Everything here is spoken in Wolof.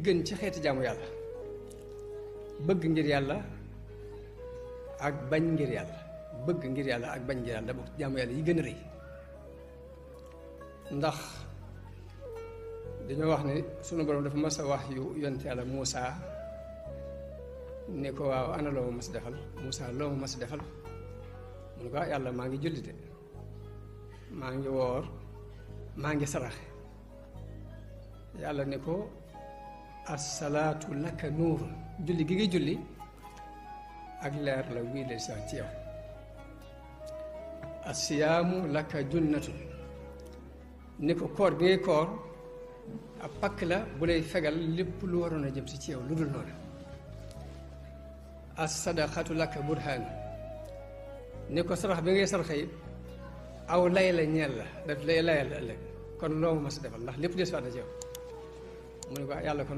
gën ci xeeti jaamu yàlla bëgg ngir yàlla ak bañ ngir yàlla bëgg ngir yàlla ak bañ ngir yàlla da bokk jaamu yàlla yi gën a rëy ndax dañoo wax ne sunu borom dafa mas a wax yu yonte yàlla Muusa ne ko waaw ana loo ma mas defal Muusa loo ma mas defal mu ne ko yàlla maa ngi jullite maa ngi woor maa ngi saraxe yàlla ne ko assalaatu laka nuurun julli gi ngi julli ak leer la wii de sa ci yow assiyaamu laka junnatun ne ko koor gi ngay koor ab pakk la bu lay fegal lépp lu waroon a jëm si ci yow lu dul noonu as-sadaqatu laka burhaan ne ko sarax bi ngay saraxe yi aw lay la ñeel la daf lay layal ëllëg kon loo ma mas defal ndax lépp des waat na ci yow mu ne ko yàlla kon